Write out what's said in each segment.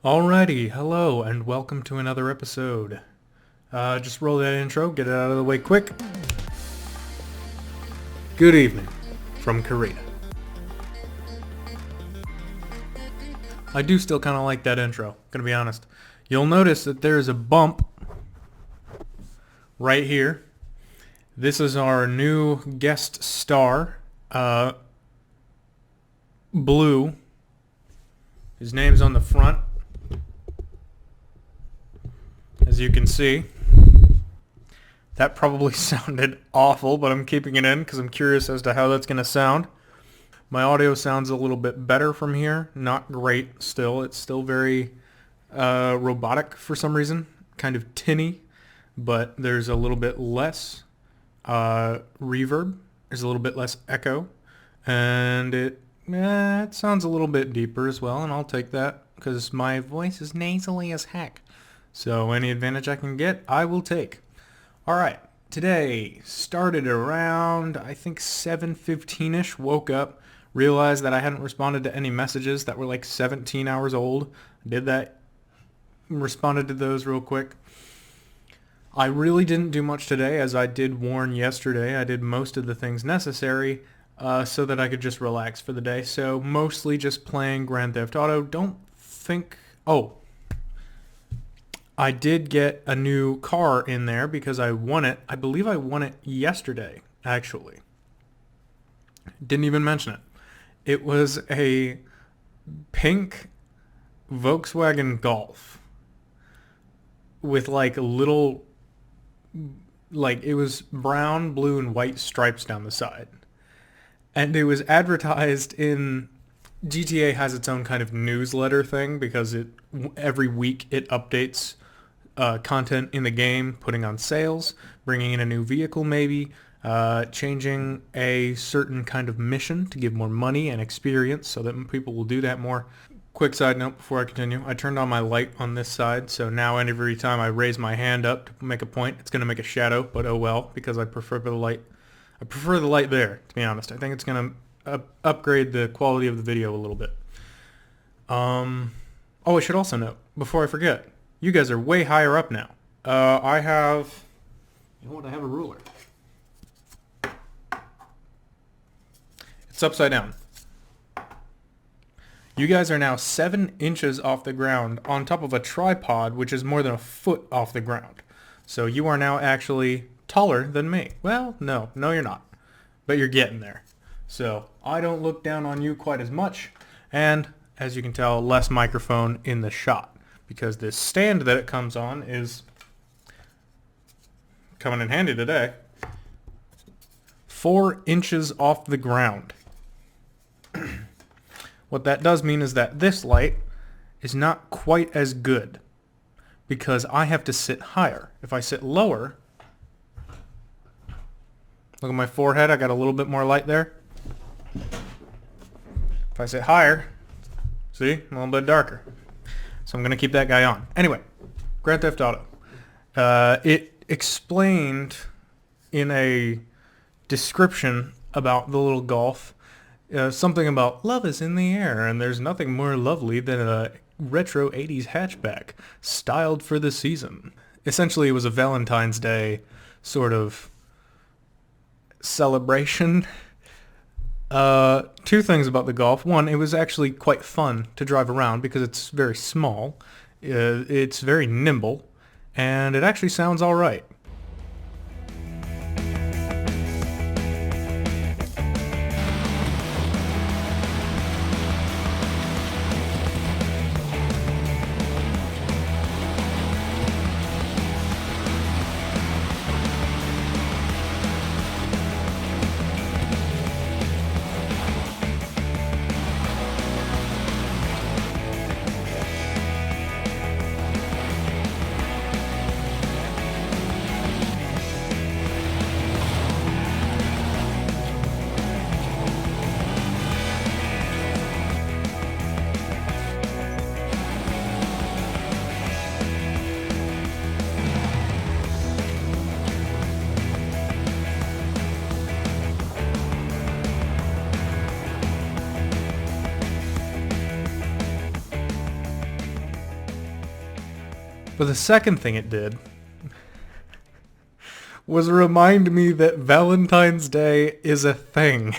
Alrighty, hello, and welcome to another episode. Just roll that intro, get it out of the way quick. Good evening, from Korea. I do still kind of like that intro, gonna be honest. You'll notice that there's a bump right here. This is our new guest star, Blue. His name's on the front, as you can see. That probably sounded awful, but I'm keeping it in because I'm curious as to how that's going to sound. My audio sounds a little bit better from here. Not great still. It's still very robotic for some reason. Kind of tinny, but there's a little bit less reverb. There's a little bit less echo. And it sounds a little bit deeper as well, and I'll take that because my voice is nasally as heck. So any advantage I can get, I will take. Alright, today started around, I think 7:15ish, woke up, realized that I hadn't responded to any messages that were like 17 hours old. Did that, responded to those real quick. I really didn't do much today, as I did warn yesterday. I did most of the things necessary so that I could just relax for the day. So mostly just playing Grand Theft Auto. I did get a new car in there because I won it. I believe I won it yesterday, actually. Didn't even mention it. It was a pink Volkswagen Golf with like little, it was brown, blue, and white stripes down the side. And it was advertised in... GTA has its own kind of newsletter thing because every week it updates content in the game, putting on sales, bringing in a new vehicle maybe, changing a certain kind of mission to give more money and experience so that people will do that more. Quick side note before I continue, I turned on my light on this side, so now every time I raise my hand up to make a point, it's going to make a shadow, but oh well, because I prefer the light. I prefer the light there, to be honest. I think it's going to upgrade the quality of the video a little bit. I should also note, before I forget, you guys are way higher up now. I have... You know what? I have a ruler. It's upside down. You guys are now 7 inches off the ground on top of a tripod, which is more than a foot off the ground. So you are now actually taller than me. Well, no you're not. But you're getting there. So I don't look down on you quite as much. And as you can tell, less microphone in the shot. Because this stand that it comes on is coming in handy today. 4 inches off the ground. What that does mean is that this light is not quite as good because I have to sit higher. If I sit lower, look at my forehead, I got a little bit more light there. If I sit higher, see, a little bit darker. So I'm going to keep that guy on. Anyway, Grand Theft Auto. It explained in a description about the little Golf something about love is in the air, and there's nothing more lovely than a retro 80s hatchback styled for the season. Essentially, it was a Valentines Day sort of celebration. Two things about the Golf. One, it was actually quite fun to drive around because it's very small. It's very nimble, and it actually sounds all right. But the second thing it did was remind me that Valentine's Day is a thing.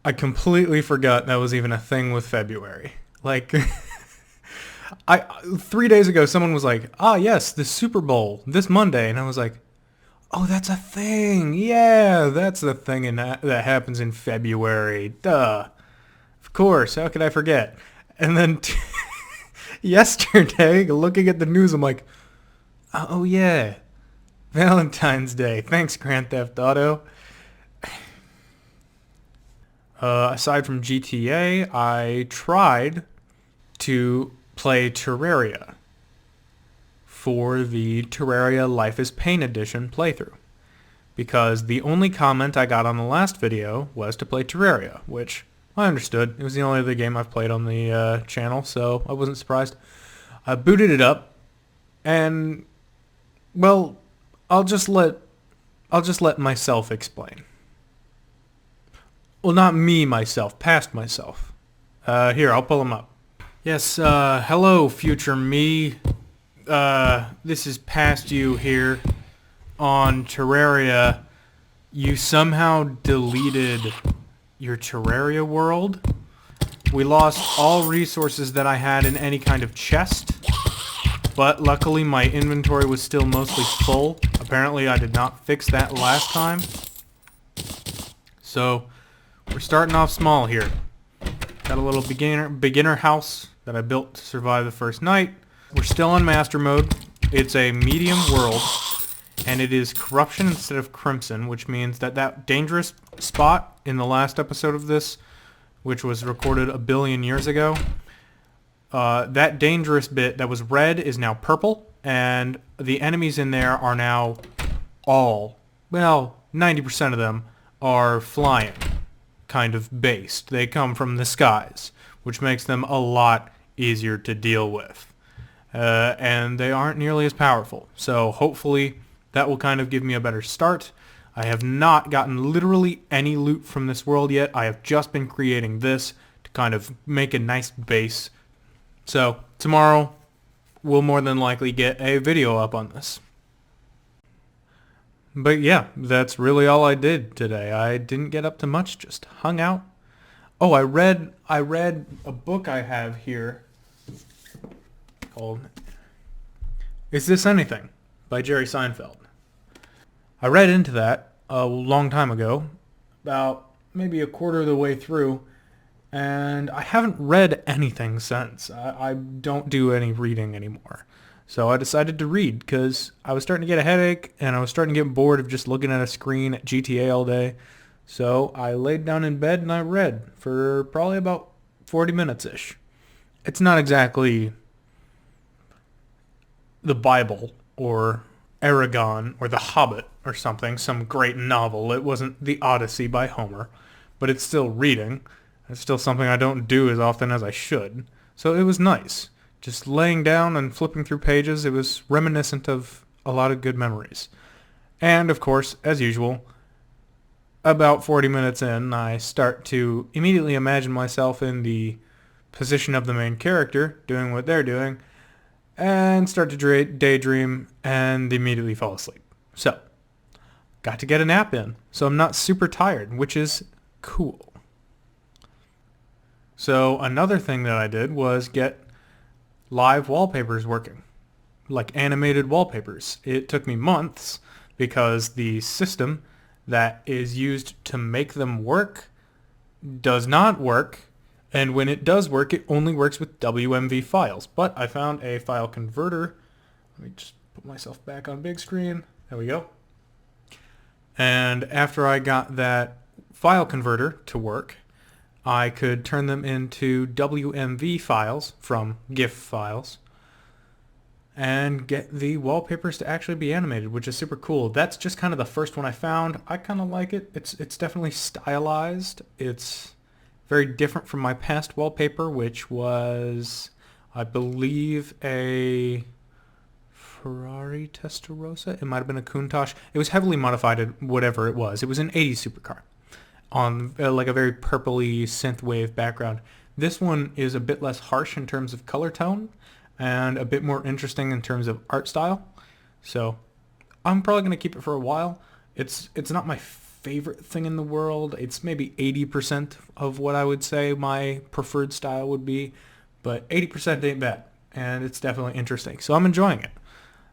I completely forgot that was even a thing with February. Like, 3 days ago, someone was like, "Ah, yes, the Super Bowl this Monday," and I was like, "Oh, that's a thing. Yeah, that's the thing that happens in February. Duh. Of course. How could I forget?" And then yesterday, looking at the news, I'm like, "Oh yeah, Valentine's Day. Thanks, Grand Theft Auto." Aside from GTA, I tried to play Terraria for the Terraria Life is Pain Edition playthrough, because the only comment I got on the last video was to play Terraria, which I understood. It was the only other game I've played on the channel, so I wasn't surprised. I booted it up, and well, I'll just let myself explain. Well, not me, myself, past myself. Here, I'll pull him up. Yes, hello, future me. This is past you here on Terraria. You somehow deleted your Terraria world. We lost all resources that I had in any kind of chest, but luckily my inventory was still mostly full. Apparently I did not fix that last time. So, we're starting off small here. Got a little beginner house that I built to survive the first night. We're still on master mode. It's a medium world, and it is corruption instead of crimson, which means that dangerous spot in the last episode of this, which was recorded a billion years ago, that dangerous bit that was red is now purple, and the enemies in there are now 90% of them are flying, kind of based. They come from the skies, which makes them a lot easier to deal with. And they aren't nearly as powerful. So hopefully that will kind of give me a better start. I have not gotten literally any loot from this world yet. I have just been creating this to kind of make a nice base. So tomorrow we'll more than likely get a video up on this. But yeah, that's really all I did today. I didn't get up to much, just hung out. Oh, I read a book I have here called Is This Anything? By Jerry Seinfeld. I read into that a long time ago, about maybe a quarter of the way through, and I haven't read anything since. I don't do any reading anymore. So I decided to read because I was starting to get a headache and I was starting to get bored of just looking at a screen at GTA all day. So I laid down in bed and I read for probably about 40 minutes-ish. It's not exactly the Bible or Aragon or The Hobbit or something, some great novel. It wasn't The Odyssey by Homer, but it's still reading. It's still something I don't do as often as I should. So it was nice. Just laying down and flipping through pages, it was reminiscent of a lot of good memories. And, of course, as usual, about 40 minutes in, I start to immediately imagine myself in the position of the main character, doing what they're doing, and start to daydream and immediately fall asleep. So, got to get a nap in, so I'm not super tired, which is cool. So, another thing that I did was get live wallpapers working, like animated wallpapers. It took me months because the system that is used to make them work does not work, and when it does work, it only works with WMV files. But I found a file converter. Let me just put myself back on big screen. There we go. And after I got that file converter to work, I could turn them into WMV files from GIF files and get the wallpapers to actually be animated, which is super cool. That's just kind of the first one I found. I kind of like it. It's definitely stylized. It's very different from my past wallpaper, which was, I believe, a Ferrari Testarossa. It might have been a Countach. It was heavily modified, whatever it was. It was an 80s supercar on like a very purpley synthwave background. This one is a bit less harsh in terms of color tone, and a bit more interesting in terms of art style. So I'm probably going to keep it for a while. It's not my favorite thing in the world. It's maybe 80% of what I would say my preferred style would be, but 80% ain't bad, and it's definitely interesting. So I'm enjoying it.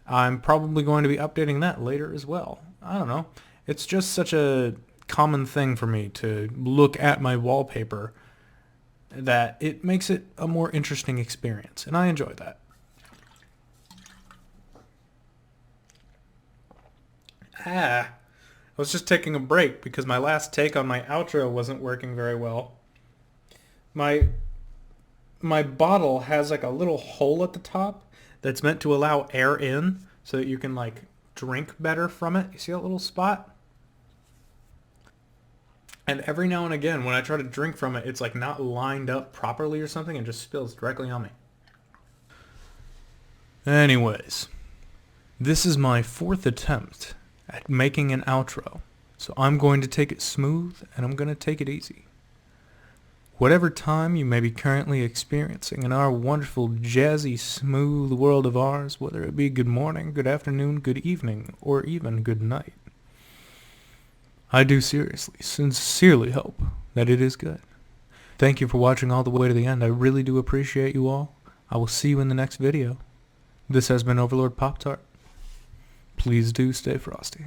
I'm probably going to be updating that later as well. I don't know. It's just such a common thing for me to look at my wallpaper that it makes it a more interesting experience, and I enjoy that. I was just taking a break because my last take on my outro wasn't working very well. My bottle has like a little hole at the top that's meant to allow air in so that you can like drink better from it. You see that little spot? And every now and again when I try to drink from it, it's like not lined up properly or something and just spills directly on me. Anyways, this is my 4th attempt at making an outro. So I'm going to take it smooth and I'm going to take it easy. Whatever time you may be currently experiencing in our wonderful, jazzy, smooth world of ours, whether it be good morning, good afternoon, good evening, or even good night, I do seriously, sincerely hope that it is good. Thank you for watching all the way to the end. I really do appreciate you all. I will see you in the next video. This has been Overlord Pop-Tart. Please do stay frosty.